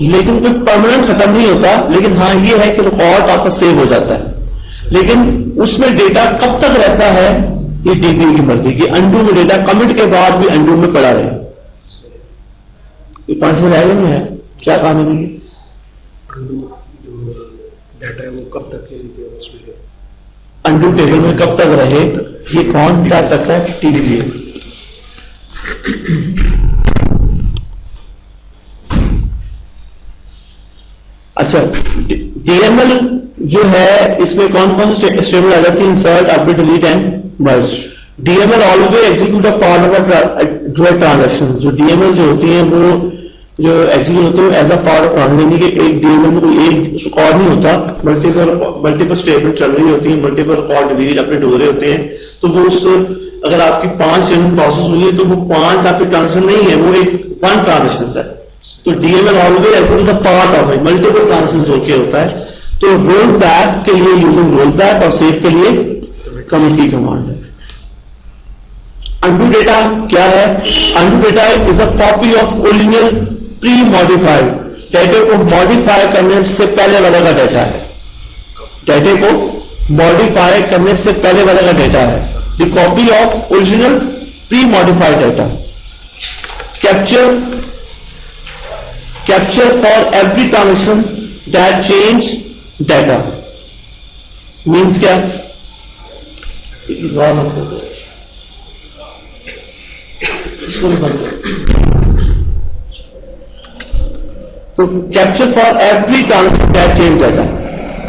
लेकिन कोई परमानेंट खत्म नहीं होता, लेकिन हाँ ये है कि रिकॉर्ड आपका सेव हो जाता है, लेकिन उसमें डेटा कब तक रहता है ये डीबी की मर्जी की। अंडू में डेटा कमिट के बाद भी अंडू में पड़ा रहे, ये 5 मिनट आएगा नहीं है, क्या काम है? अंडू जो डाटा है वो कब तक के लिए उसमें अंडू टेबल में कब तक रहे, ये कौन क्या करता है? टीडीबी। अच्छा, डीएमएल जो है इसमें कौन कौन से स्टेटमेंट आ जाती है? Insert, update, delete and merge. DML always execute a part of a transaction. जो डीएमएल जो होती है वो जो एग्जीक्यूट होते हैं as a part of transaction, कि एक डीएमएल में कोई एक रिकॉर्ड नहीं होता, मल्टीपल स्टेटमेंट चल रही होती है, मल्टीपल रिकॉर्ड डिलीट अपडेट हो रहे होते हैं। तो वो उस अगर आपकी 5 स्टेटमेंट प्रोसेस हुई है तो वो 5 आपकी ट्रांजैक्शन नहीं है, वो एक 1 ट्रांजैक्शन है। तो DML always execute the part of multiple transactions होके होता है। तो रोल बैक के लिए यूजिंग रोल बैक और सेव के लिए कमिट की कमांड है। अनडू डेटा क्या है? Undo data is a copy of original pre modified. Data को मॉडिफाई करने से पहले वाले का डेटा है, डेटा को मॉडिफाई करने से पहले वाले का डेटा है। The copy of original pre modified data. Capture for every transaction that change data. Means क्या? तो capture for every transaction that change data,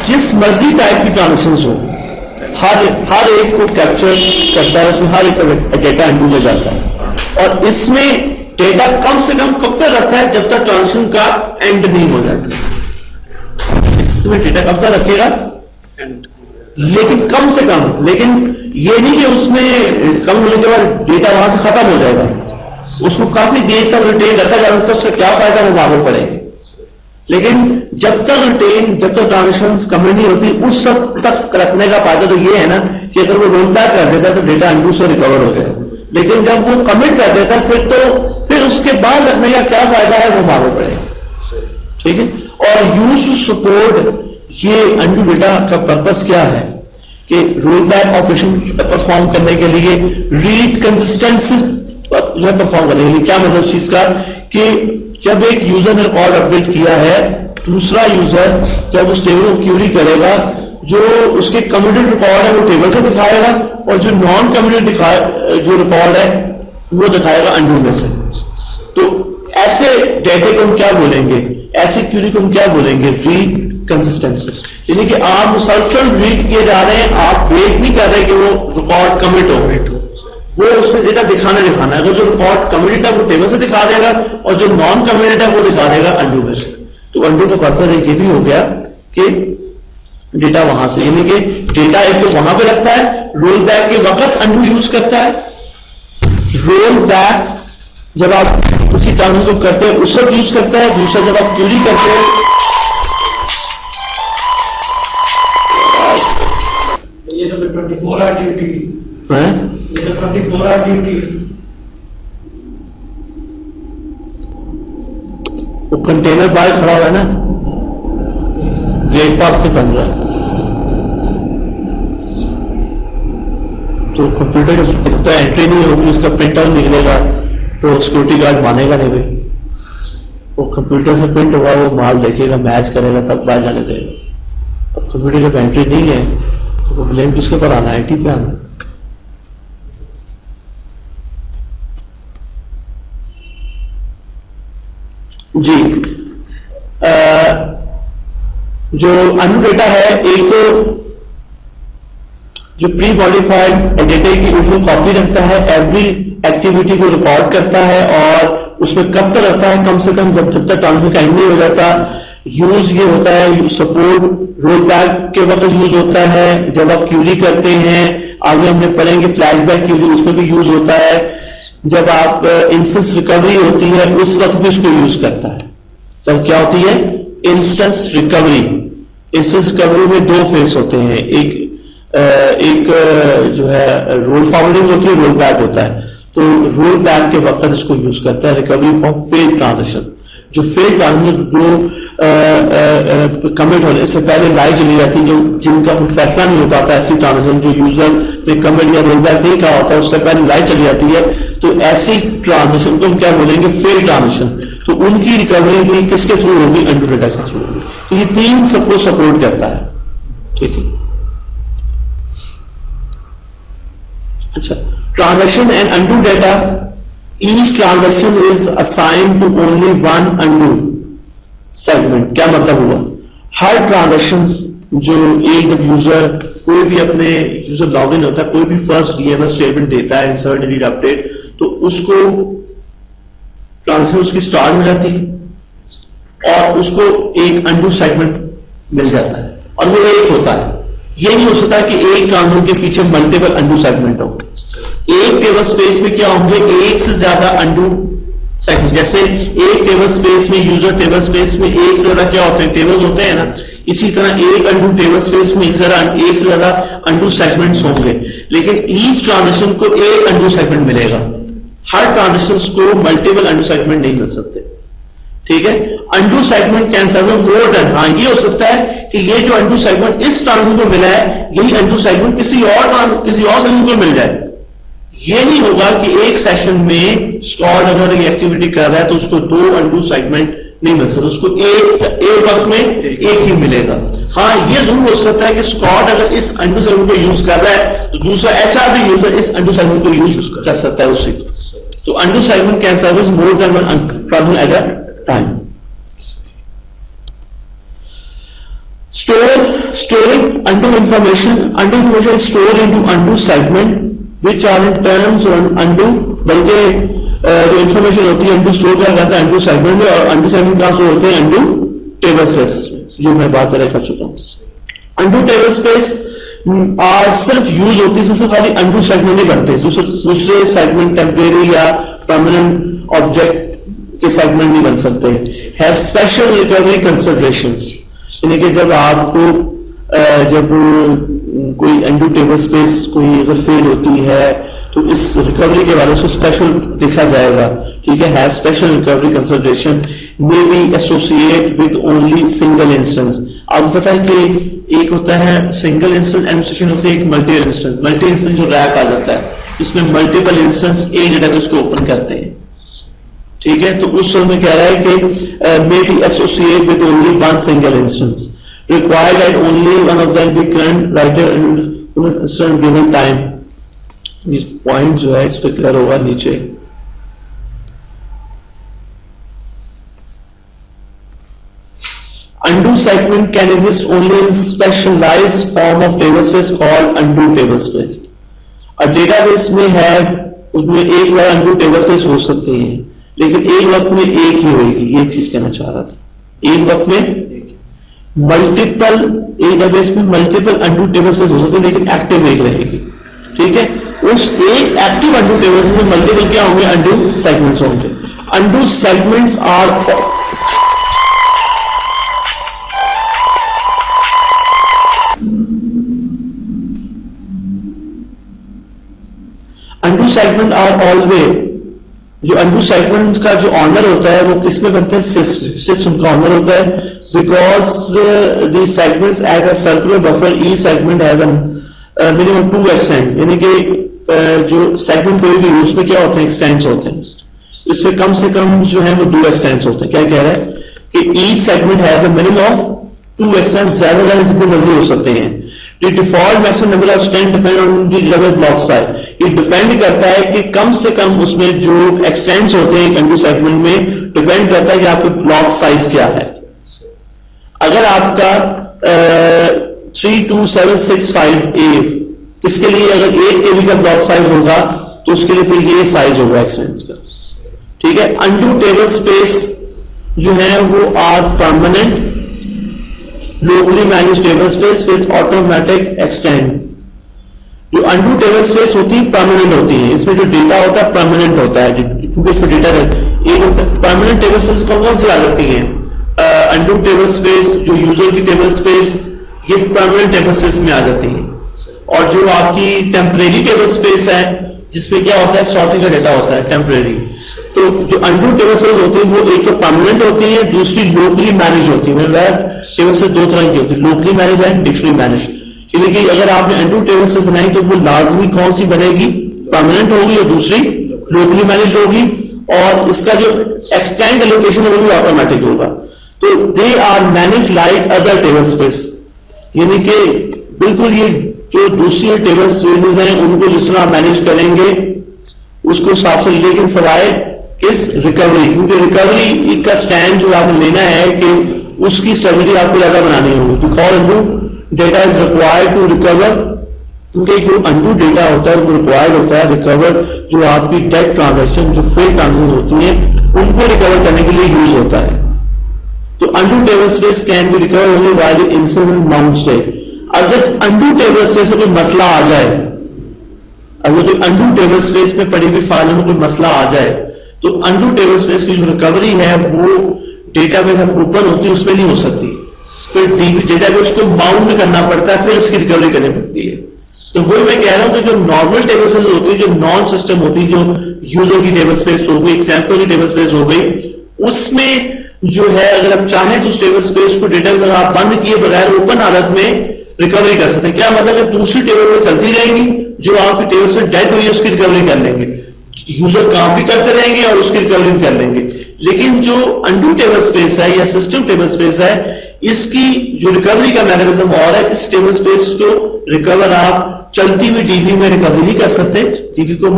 जिस मर्जी टाइप की ट्रांजेक्शन हो हर एक को कैप्चर करता है, उसमें हर एक का डेटा अंडू में जाता है। और इसमें डेटा कम से कम कब तक रखता है? जब तक ट्रांजेक्शन का एंड नहीं हो जाता। इसमें डेटा कब तक रखेगा? लेकिन कम से कम, लेकिन ये नहीं कि उसमें कम होने के बाद डेटा वहां से खत्म हो जाएगा, उसको काफी देर तक रिटेन रखा जाएगा। तो उससे क्या फायदा? वो भागो पड़ेंगे। लेकिन जब तक रिटेन, जब तक ट्रांजेक्शन कमिट नहीं होती, उस सब तक रखने का फायदा तो ये है ना कि अगर वो रोल बैक कर देता है तो डेटा अंडू से रिकवर हो गया। लेकिन जब वो कमिट कर देता है फिर उसके बाद रखने का क्या फायदा है? वो भागो पड़ेगा। ठीक है। और यूज टू सपोर्ट, ये अंडू डेटा का पर्पस क्या है कि रोल बैक ऑपरेशन परफॉर्म करने के लिए रीड कंसिस्टेंसी जो है परफॉर्म करने के लिए। क्या मतलब चीज का कि जब एक यूजर ने रिकॉर्ड अपडेट किया है, दूसरा यूजर जब उस टेबल को क्यूरी करेगा, जो उसके कमिटेड रिकॉर्ड है वो टेबल से दिखाएगा, और जो नॉन कमिटेड जो रिकॉर्ड है वो दिखाएगा अंडू में से। तो ऐसे डेटे को हम क्या बोलेंगे? ऐसे क्यूरी को हम क्या बोलेंगे? Read consistency. यानी कि आप मुसलसल रीड किए जा रहे हैं, आप वेट नहीं कर रहे कि वो रिकॉर्ड कमिट हो, वो उसमें डेटा दिखाना है। अगर जो रिकॉर्ड कमिटेड है वो टेबल से दिखा देगा, और जो नॉन कमिटेड है वो दिखा देगा अंडू में से। तो अंडू का पर्पस ये भी हो गया कि डेटा वहां से, यानी कि डेटा एक तो वहां पे रखता है, रोल बैक के वक्त अंडू यूज करता है। रोल बैक जब आप उसी ट्रांजेक्शन को करते हैं उस वक्त यूज करता है, दूसरा जब आप क्यूरी करते हैं। ये तो 24 आवर ड्यूटी है, ये तो 24 आवर ड्यूटी। वो कंटेनर बाहर खड़ा हुआ है ना, ब्रेकफास्ट के बन रहा है, तो कंप्यूटर जब तक एंट्री नहीं होगी उसका प्रिंट आउट निकलेगा तो सिक्योरिटी गार्ड मानेगा नहीं भाई। वो कंप्यूटर से प्रिंट हुआ वो माल देखेगा, मैच करेगा, तब बाहर जाने देगा। अब कंप्यूटर जब एंट्री नहीं है तो ब्लेम किसके पर आना है? आईटी पे आना है। जी, जो अनु डेटा है, एक तो जो प्री मॉडिफाइड डेटा की उसको कॉपी रखता है, एवरी एक्टिविटी को रिकॉर्ड करता है, और उसमें कब तक रखता है? कम से कम जब तक ट्रांसफर का एंड नहीं हो जाता। यूज ये होता है सपोर्ट रोल बैक के वक्त यूज होता है, जब आप क्यूरी करते हैं, आगे हमने पढ़ेंगे फ्लैशबैक क्यूरी, उसमें भी यूज होता है। जब आप इंस्टेंस रिकवरी होती है उस वक्त भी उसको यूज करता है। जब क्या होती है? Instance recovery. इंस्टेंस रिकवरी में 2 फेस होते हैं, एक जो है रोल फॉरवर्डिंग होती है, रोल बैक होता है। तो रोल बैक के वक्त इसको यूज करता है, रिकवरी फॉर फेल ट्रांजेक्शन। जो फेल ट्रांजिशन जो कमिट होने से पहले लाई चली जाती है, जो जिनका कोई फैसला नहीं हो पाता, ऐसी ट्रांजिशन जो यूजर ने कमिट या रोलबैक नहीं कहा होता, उससे पहले लाई चली जाती है, तो ऐसी ट्रांजिशन को हम क्या बोलेंगे, फेल ट्रांजिशन। तो उनकी रिकवरी भी किसके थ्रू होगी, अंडू डेटा के थ्रू होगी। तो ये तीन सबको सपोर्ट करता है, ठीक है। अच्छा, transaction and undo data, each transaction is assigned to only one undo segment. क्या मतलब हुआ, हर ट्रांजेक्शन जो एक जब यूजर कोई भी अपने यूजर लॉगिन होता है, कोई भी फर्स्ट डीएमएस स्टेटमेंट देता है, इंसर्ट डिलीट अपडेट, तो उसको ट्रांजेक्शन उसकी स्टार्ट हो जाती है और उसको एक अंडू सेगमेंट मिल जाता है, और वो एक होता है। ये नहीं हो सकता कि एक ट्रांजेक्शन के पीछे मल्टीपल अंडू सेगमेंट हो। एक टेबल स्पेस में क्या होंगे, एक से ज्यादा अंडू सेगमेंट। जैसे एक टेबल स्पेस में, यूजर टेबल स्पेस में एक से ज्यादा क्या होते हैं, टेबल्स होते हैं ना, इसी तरह एक अंडू टेबल स्पेस में एक से ज्यादा अंडू सेगमेंट्स होंगे, लेकिन ईच ट्रांजेक्शन को एक अंडू सेगमेंट मिलेगा। हर ट्रांजेक्शन को मल्टीपल अंडू सेगमेंट नहीं मिल सकते, ठीक है। Undo segment can serve more than, हाँ ये हो सकता है कि ये जो अंडू सेगमेंट इस ट्रांजेक्शन को मिला है, यही अंडू सेगमेंट किसी और सेगमेंट को मिल जाए। ये नहीं होगा कि एक सेशन में स्क्वाड अगर ये एक्टिविटी कर रहा है तो उसको दो अंडू सेगमेंट नहीं मिल सकता, उसको एक वक्त में एक ही मिलेगा। हाँ ये जरूर हो सकता है कि स्क्वाड अगर इस अंडू सेगमेंट को यूज कर रहा है तो दूसरा एचआर भी यूजर इस अंडू सेगमेंट को यूज कर सकता है उसी को। तो undo segment can serve more than one transaction at a time. Storing undo information is stored into undo segment which are in terms on undo, बल्कि जो इंफॉर्मेशन होती है undo स्टोर किया जाता है undo सेगमेंट में, और undo सेगमेंट कहां से होते हैं, undo टेबल स्पेस में, जो मैं बात कर चुका हूं। undo टेबल स्पेस सिर्फ यूज होती है, सिर्फ खाली undo सेगमेंट नहीं बनते, दूसरे सेगमेंट टेम्परेरी या परमानेंट ऑब्जेक्ट के सेगमेंट नहीं बन सकते। हैव स्पेशल रिकवरी कंसिडरेशंस, यानी कि जब आपको जब कोई अंडू टेबल स्पेस कोई अगर फेल होती है तो इस रिकवरी के बारे में स्पेशल लिखा जाएगा, ठीक है। Have special recovery consideration may be associate with only single instance. आपको पता है कि एक होता है सिंगल इंस्टेंस एडमिनिस्ट्रेशन, होती है एक मल्टी इंस्टेंस जो रैक आ जाता है, इसमें मल्टीपल इंस्टेंस एक डेटाबेस को ओपन करते हैं, ठीक है। तो उस समय क्या रहा है कि may be associate with only one single instance, required that only one of them be current writer instance given time. इस पॉइंट जो है इस पे क्लियर होगा नीचे। undo segment can exist only in specialized form of table space called undo table space. A database may have, उसमें एक सारा undo table space हो सकते हैं, लेकिन एक वक्त में एक ही होगी, ये चीज कहना चाह रहा था। एक वक्त में मल्टीपल, एक डेटाबेस में मल्टीपल अंडू टेबल स्पेस हो सकते हैं, लेकिन एक्टिव एक रहेगी, ठीक है। उस एक एक्टिव अंडू टेबल में मल्टीपल क्या होंगे, अंडू सेगमेंट्स होंगे। Undo segments are undo segment are always, जो अंडू सेगमेंट का जो ऑनर होता है वो किसमें बनता है, सिस उनका ऑनर होता है, because the segments at a circular buffer, E segment has a minimum 2 extend, यानी कि जो सेगमेंट कोई भी उसमें क्या होते हैं, एक्सटेंड्स होते हैं, इसमें कम से कम जो है वो 2 एक्सटेंड्स होते हैं। क्या कह रहा है कि E segment has a minimum of 2 extents, ज्यादा जितने मर्जी हो सकते हैं। The default maximum number of extend depend on the level block size. ये डिपेंड करता है कि कम से कम उसमें जो एक्सटेंड्स होते हैं अंडू सेगमेंट में, डिपेंड करता है कि आपके ब्लॉक साइज क्या है। अगर आपका 32765A, इसके लिए अगर 8 KB का ब्लॉक साइज होगा तो उसके लिए फिर ये साइज होगा एक्सटेंड्स का, ठीक है। अंडू टेबल स्पेस जो है वो are permanent locally managed table space with automatic extend। जो undo table space होती है परमानेंट होती है, इसमें जो डेटा होता है परमानेंट होता है, क्योंकि इसमें डेटा एक परमानेंट टेबल स्पेस कौन सी आ जाती है, undo टेबल स्पेस, जो यूजर की टेबल स्पेस, ये परमानेंट टेबल स्पेस में आ जाती है। और जो आपकी टेम्परेरी टेबल स्पेस है जिसमें क्या होता है, सॉर्टिंग का डेटा होता है टेम्परेरी, तो जो अंडू टेबल स्पेस होती है वो एक तो परमानेंट होती है, दूसरी लोकली मैनेज होती है। टेबल स्पेस दो तरह की होती है, locally manage and dictionary manage. यानी कि अगर आपने अंडू टेबल स्पेस बनाई तो वो लाजमी कौन सी बनेगी, परमानेंट होगी, और दूसरी लोकली मैनेज होगी, और इसका जो एक्सटेंड एलोकेशन है वो भी ऑटोमेटिक होगा। तो they are manage like other table space, यानी कि बिल्कुल ये जो दूसरी टेबल स्पेसेस हैं उनको जिस तरह मैनेज करेंगे उसको हिसाब से, लेकिन सवाए इस रिकवरी, क्योंकि रिकवरी का स्टैंड जो आपने लेना है कि उसकी स्टेबिलिटी आपको ज्यादा बनानी होगी। तो call undo data is required to recover, क्योंकि जो अंडू डेटा होता है वो रिक्वायर्ड होता है रिकवर, जो आपकी डेट ट्रांजेक्शन, जो फेल ट्रांजेक्शन होती हैं उनको रिकवर करने के लिए यूज होता है। तो undo table space can be recover only by the incident mount से। अगर अंडू टेबल स्पेस में कोई मसला आ जाए, अगर कोई अंडू टेबल स्पेस में पड़ी हुई फाइल में कोई मसला आ जाए, तो अंडू टेबल स्पेस की जो रिकवरी है वो डेटाबेस ओपन होती है उसमें नहीं हो सकती, फिर डेटाबेस को बाउंड करना पड़ता है, फिर उसकी रिकवरी करनी पड़ती है। तो वही मैं कह रहा हूं कि जो नॉर्मल टेबल स्पेस होती है, जो नॉन सिस्टम होती है, जो यूजर की टेबल स्पेस हो गई, एग्जाम्पल की टेबल स्पेस हो गई, उसमें जो है अगर आप चाहें तो उस टेबल स्पेस को डेटा आप बंद किए बगैर ओपन हालत में रिकवरी कर सकते हैं। क्या मतलब है, दूसरी टेबल में चलती रहेंगी, जो आपकी टेबल से डेड हुई है उसकी रिकवरी कर लेंगे, यूजर काम भी करते रहेंगे और उसकी रिकवरी भी कर लेंगे। लेकिन जो अंडू टेबल स्पेस है या सिस्टम टेबल स्पेस है, इसकी जो रिकवरी का मैकेनिज्म और है, इस टेबल स्पेस को रिकवर आप चलती हुई डीबी में रिकवरी नहीं कर सकते, डीबी को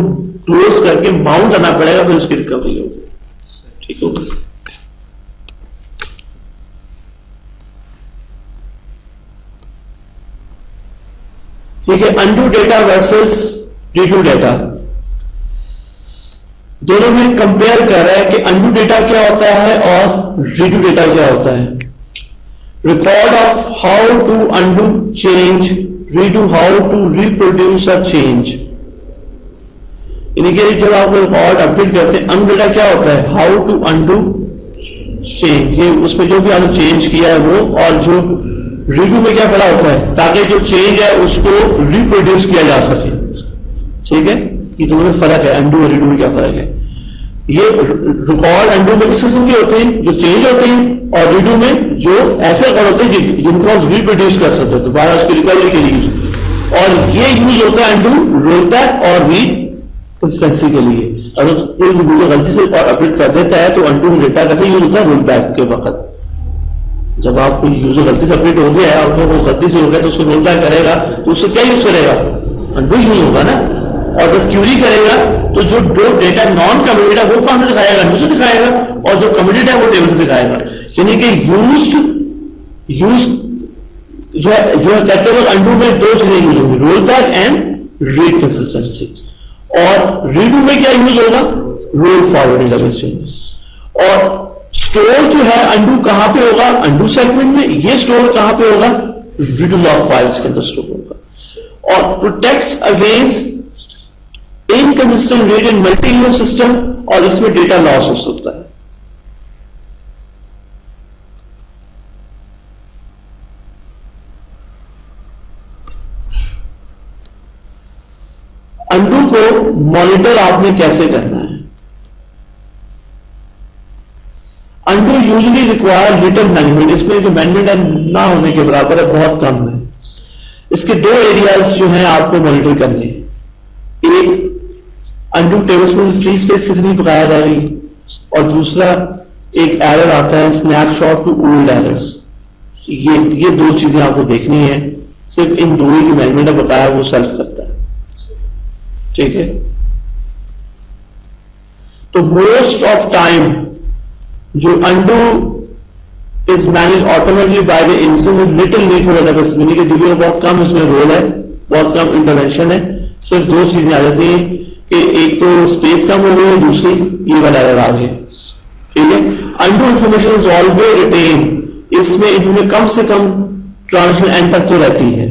क्लोज करके माउंट करना पड़ेगा, फिर उसकी रिकवरी होगी। ठीक होगा। ठीक है, undo data versus redo data, दोनों में कंपेयर कर रहा है कि अनडू डेटा क्या होता है और रीडू डेटा क्या होता है। Record of how to undo change, redo how to reproduce a change. यानी कि जब आप रिकॉर्ड अपडेट करते हैं, अनडू डेटा क्या होता है, हाउ टू अनडू चेंज, ये उसमें जो भी आपने चेंज किया है वो, और जो रीडू में क्या पड़ा होता है, ताकि जो चेंज है उसको रिप्रोड्यूस किया जा सके। ठीक है, ये दोनों में फर्क है, अनडू और रीडू में क्या फर्क है। ये रिकॉर्ड अनडू में किस किस्म के होते हैं, जो चेंज होते हैं, और रीडू में जो ऐसे रिकॉर्ड होते हैं जिनको आप रिप्रोड्यूस कर सकते हैं दोबारा उसकी रिकवरी के लिए यूज। और ये यूज होता है अनडू, रोल बैक और रीड कंसिस्टेंसी के लिए। अगर कोई यूजर गलती से अपडेट कर देता है तो अनडू डेटा कैसे यूज होता है, रोल बैक के वक्त। जब आप कोई यूजर गलती से अपडेट हो गया है और वो गलती से हो गया तो उसको रोल बैक करेगा, तो उससे क्या यूज करेगा, अनडू यूज होगा ना। और जब क्यूरी करेगा तो जो डेटा नॉन कमिटेड है वो कहां से दिखाएगा, अनडू से दिखाएगा, और जो कमिटेड है वो टेबल से दिखाएगा। यानी कि यूज जो कहते हैं अनडू में दो चीजें यूज होंगी, roll back and read consistency. और रीडू में क्या यूज होगा, रोल फॉरवर्डिंग का चेंज। और स्टोर जो है अनडू कहां पे होगा, अनडू सेगमेंट में, ये स्टोर कहां पे होगा, रीडू लॉग फाइल्स के अंदर स्टोर होगा। और protects against inconsistent read in multi user system, और इसमें डेटा लॉस हो सकता है। अनडू को मॉनिटर आपने कैसे करना है। Undo usually require retention management, इसमें जो मैनेजमेंट ना होने के बराबर है, बहुत कम है। इसके दो एरियाज जो हैं आपको मॉनिटर करने, एक अनडू टेबल्स में फ्री स्पेस कितनी पकाया जा रही, और दूसरा एक एरर आता है स्नैपशॉट टू ओल्ड एरर्स। ये दो चीजें आपको देखनी है, सिर्फ इन दोनों की मैनेजमेंट बताया वो सेल्फ करता है। ठीक है, तो मोस्ट ऑफ टाइम जो undo is manage automatically by the instance with little need for database, यानी कि डीबी में बहुत कम इसमें रोल है, बहुत कम इंटरवेंशन है। सिर्फ दो चीजें आ जाती हैं कि एक तो स्पेस कम हो गई है, दूसरी ये वाला एरर आ गया। ठीक है, undo information is always retain, इसमें इनमें कम से कम ट्रांजेक्शन एंड तक तो रहती है।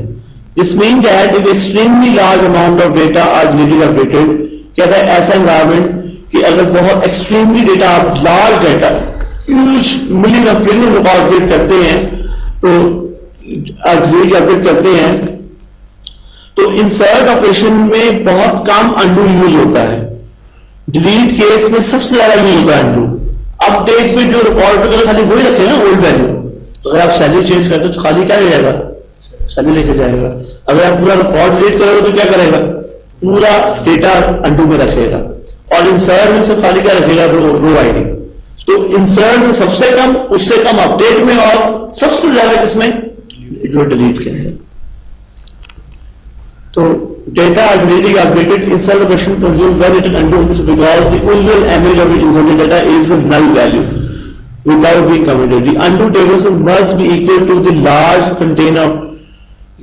This mean that if extremely large amount of data are needed updated, क्या है ऐसा एनवायरमेंट कि अगर बहुत एक्सट्रीमली डेटा, आप large data million of trillion record update करते हैं, तो अपडेट करते हैं, तो इंसर्ट ऑपरेशन में बहुत कम अनडू यूज होता है। डिलीट केस में सबसे ज्यादा यूज होगा अंडू। अपडेट में जो रिकॉर्ड पे खाली वही रखे ना ओल्ड वैल्यू, अगर आप सैलरी चेंज करते हो तो खाली क्या ले जाएगा, सैलरी लेके जाएगा। अगर आप पूरा रिकॉर्ड डिलीट करोगे तो क्या करेगा, पूरा डेटा अंडू में रखेगा। और इंसर्ट में सब खाली क्या रखेगा, रो आईडी। तो इंसर्ट में सबसे कम, उससे कम अपडेट में, और सबसे ज्यादा किसमें, जो डिलीट के अंदर। तो data are deleted, updated, insert the version consumed when it is undo because the original image of the inserted data is a null value without being committed. The undo tables must be equal to the large container.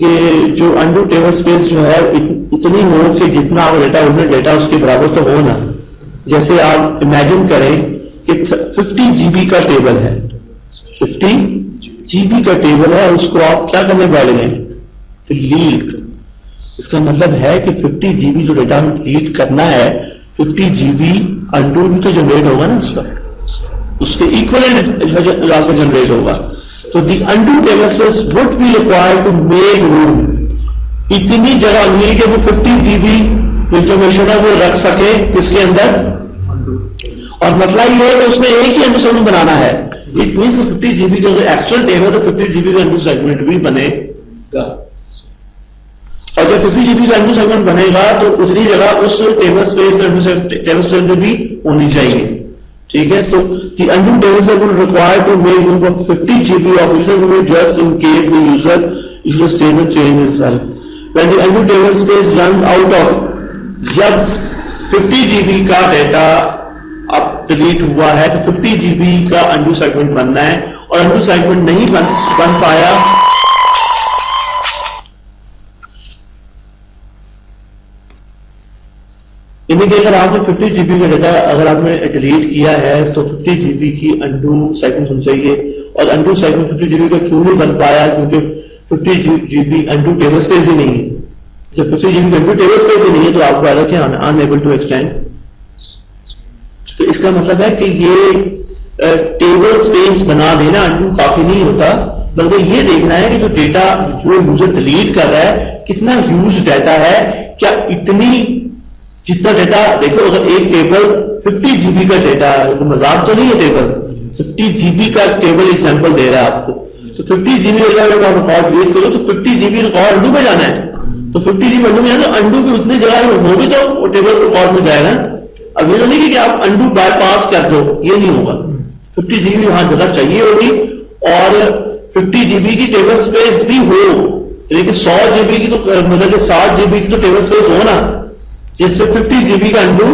ये जो undo table space जो है इतनी हो कि जितना वो data original data उसके बराबर तो हो ना। जैसे आप इमेजिन करें कि 50 GB का टेबल है, 50 GB का टेबल है, उसको आप क्या करने वाले हैं, डिलीट। इसका मतलब है कि 50 GB जो डेटा में डिलीट करना है, 50 GB अंडू भी तो जनरेट होगा ना उसका, उसके इक्विवेलेंट जनरेट होगा। तो the undo table space would be required to make room, इतनी जगह नहीं कि वो 50 GB इंफॉर्मेशन है वो रख सके इसके अंदर। और मसला ये है कि उसमें एक ही अंडू सेगमेंट बनाना है। इट मीन्स 50 GB का एक्चुअल टेबल तो 50 GB का अंडू सेगमेंट भी बनेगा। और जब 50 GB का अंडू सेगमेंट बनेगा तो उतनी जगह उस टेबल स्पेस में भी होनी चाहिए। ठीक है, तो the undo table space will require to make room for 50 GB of user memory just in case the user statement changes itself. When the undo table space runs out of, जब 50 GB का data अब delete हुआ है तो 50 GB का undo segment बनना है, और अंडू सेगमेंट नहीं बन पाया यानी कि अगर आपने 50 GB का डेटा अगर आपने डिलीट किया है तो 50 GB की अंडू सेगमेंट होनी चाहिए। और अंडू सेगमेंट 50 GB का क्यों नहीं बन पाया, क्योंकि 50 GB अंडू टेबल स्पेस ही नहीं है। जब 50 GB अंडू टेबल स्पेस ही नहीं है तो आपको आएगा क्या, अनएबल टू एक्सटेंड। तो इसका मतलब है कि ये टेबल स्पेस बना देना अंडू काफी नहीं होता, बल्कि ये देखना है कि जो डेटा जो यूजर डिलीट कर रहा है कितना ह्यूज डाटा है, क्या इतनी जितना डेटा देखो, अगर एक टेबल 50 GB का डेटा है, तो मजाक तो नहीं है, टेबल 50 GB का टेबल एग्जांपल दे रहा है आपको। तो 50 GB अगर आप रिकॉर्ड डिलीट करो तो 50 GB रिकॉर्ड अंडू में जाना है, तो 50 GB अंडू में जाना, तो अंडू की उतनी जगह होगी तो वो टेबल रिकॉर्ड में जाएगा। अब ये तो नहीं कि आप अंडू बाईपास कर दो, ये नहीं होगा। 50 GB वहां जगह चाहिए होगी, और 50 GB की टेबल स्पेस भी हो, लेकिन 100 GB की तो मतलब 60 GB की तो टेबल स्पेस हो ना, जिसमें 50 GB का अंडू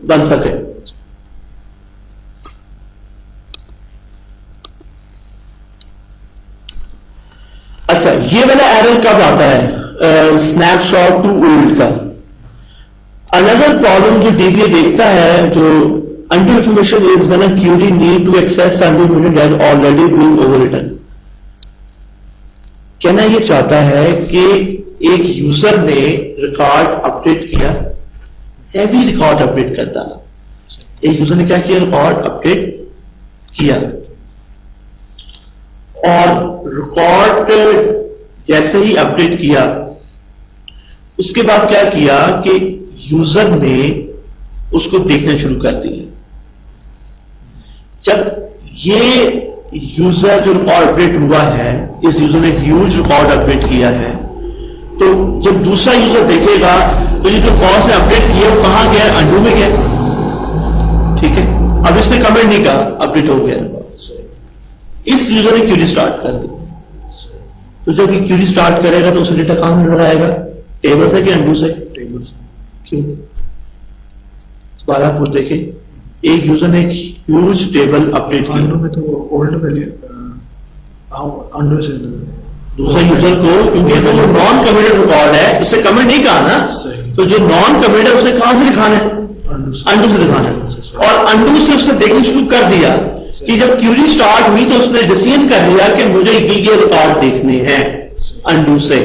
बन सके। अच्छा, ये वाला एरर कब आता है, स्नैपशॉट टू ओल्ड का। अनदर प्रॉब्लम जो डीबीए देखता है, जो undo information is when a query need to access undo information that already being overwritten. कहना ये चाहता है कि एक यूजर ने रिकॉर्ड अपडेट किया, हैवी रिकॉर्ड अपडेट करता है, एक यूजर ने क्या किया, रिकॉर्ड अपडेट किया, और रिकॉर्ड जैसे ही अपडेट किया उसके बाद क्या किया कि यूजर ने उसको देखना शुरू कर दिया। जब ये यूजर जो रिकॉर्ड अपडेट हुआ है, इस यूजर ने ह्यूज रिकॉर्ड अपडेट किया है, तो जब दूसरा यूजर देखेगा तो ये जो कौन से अपडेट किया वो कहां गया, अंडू में गया। ठीक है, अब इसने कमेंट नहीं कहा, अपडेट हो गया। इस यूजर ने क्वेरी स्टार्ट कर दी, तो जब ये क्वेरी स्टार्ट करेगा तो उसे डेटा कहां नजर आएगा, टेबल से कि अंडू से, टेबल से। क्यों, दोबारा पूछ देखें, एक यूजर ने ह्यूज टेबल अपडेट किया, अंडू में तो ओल्ड वैल्यू अंडू से दूसरे यूजर को, क्योंकि तो जो नॉन कमिटेड रिकॉर्ड है इससे कमेंट नहीं कहा ना, तो जो नॉन कमिटेड है उसने कहां से दिखाना है, अंडू से दिखाना है। और अंडू से उसने देखना शुरू कर दिया कि जब क्यूरी स्टार्ट हुई तो उसने डिसीजन कर लिया कि मुझे ये रिकॉर्ड देखने हैं अंडू से।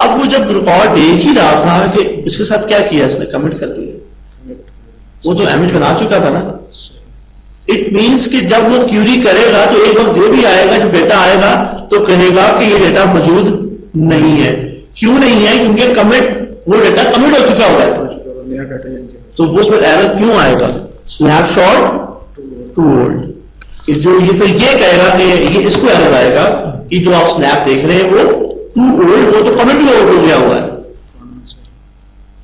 अब वो जब रिकॉर्ड देख ही रहा था कि इसके साथ क्या किया, इसने कमेंट कर दिया, वो तो इमेज बना चुका था ना। इट मींस कि जब वो क्यूरी करेगा तो एक वक्त ये भी आएगा, जब डेटा आएगा तो कहेगा कि ये डेटा मौजूद नहीं है। क्यों नहीं है, क्योंकि कमिट, वो डेटा कमिट हो चुका हुआ है। तो वो फिर एरर क्यों आएगा? Snapshot too old. जो ये फिर ये कहेगा कि ये इसको एरर आएगा कि जो आप स्नैप देख रहे हैं वो टू ओल्ड, वो तो कमेंट भी ओल्ड हो गया हुआ है।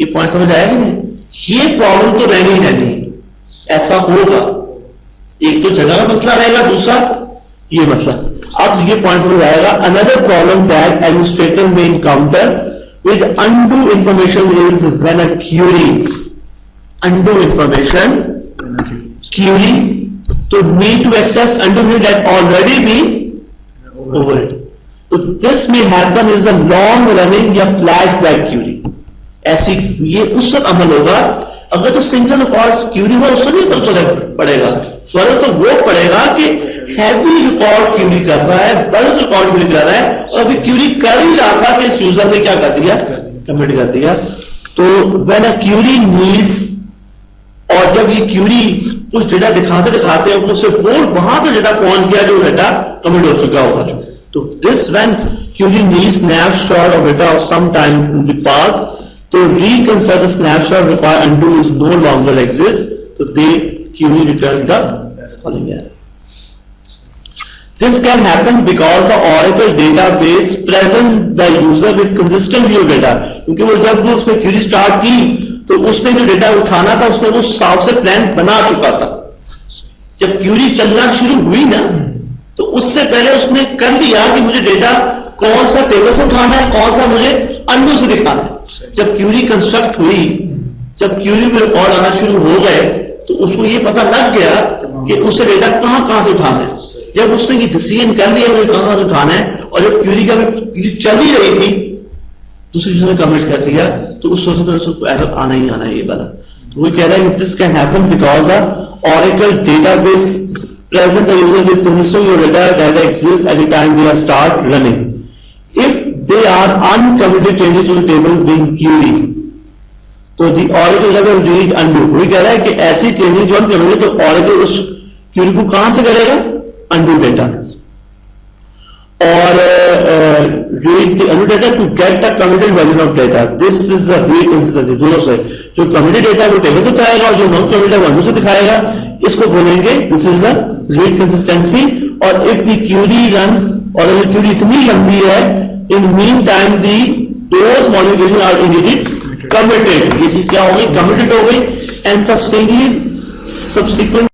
ये पॉइंट समझ आया कि नहीं? ये प्रॉब्लम तो रहनी ही रहनी, ऐसा होगा। एक तो जगह का मसला रहेगा, दूसरा ये मसला। अब ये पॉइंट समझ आएगा। Another problem that administrator may encounter with undo information is when a query, undo information query to need to access undo that already be over it. तो this may happen is a long running या flash back query. ऐसी ये उस वक्त अमल होगा अगर तो single record Curie हुआ, उससे नहीं फर्क पड़ेगा। फर्क तो वो पड़ेगा कि हैवी रिकॉर्ड क्यूरी कर रहा है, बल्क रिकॉर्ड क्यूरी कर रहा है, और अभी क्यूरी कर ही रहा था कि इस यूजर ने क्या कर दिया, कमिट कर दिया। तो व्हेन अ क्यूरी नीड्स, और जब ये क्यूरी कुछ डेटा दिखाते दिखाते उससे बोल वहां से डेटा पहुंच गया जो डेटा कमिट हो चुका होगा। तो this when query needs snapshot of data of some time in the past, तो reconsider the snapshot require undo is no longer exists, so they query return the following error. This can happen because the Oracle database present the user with consistent view data, क्योंकि वो जब वो उसने query start की तो उसने जो data उठाना था उसने वो साफ से प्लान बना चुका था। जब क्यूरी चलना शुरू हुई ना तो उससे पहले उसने कर लिया कि मुझे डेटा कौन सा टेबल से उठाना है, कौन सा मुझे अंडू से दिखाना है। जब क्यूरी कंस्ट्रक्ट हुई, जब क्यूरी में रिकॉर्ड आना शुरू हो गए तो उसको ये पता लग गया कि उससे डेटा कहां से उठाना है। जब उसने ये डिसीजन कर लिया मुझे कहां से उठाना है, और जब क्यूरी चल ही रही थी दूसरी यूजर ने कमिट कर दिया, तो उस वक्त उसको एरर आना ही आना है ये वाला। तो वो कह रहा है this can happen because Oracle database present the user with consistent your data exists at the time they are start running. If they are uncommitted changes to the table being queried, तो the Oracle database read undo। वही कह रहा है कि ऐसी changes जो uncommitted, तो Oracle उस क्यूरी को कहां से करेगा? undo डेटा, और read the undo data to get the committed version of data. This is a read consistency। दोनों से जो कमिटेड डेटा वो टेबल से उठाएगा और जो नॉन कमिटेड वो से दिखाएगा, इसको बोलेंगे this is a read consistency. और इफ द क्यूरी रन, और अगर क्यूरी इतनी लंबी है, in mean time the those modification are indeed committed, ये चीज क्या हो गई? कमिटेड हो गई, एंड सब्सिक्वेंटली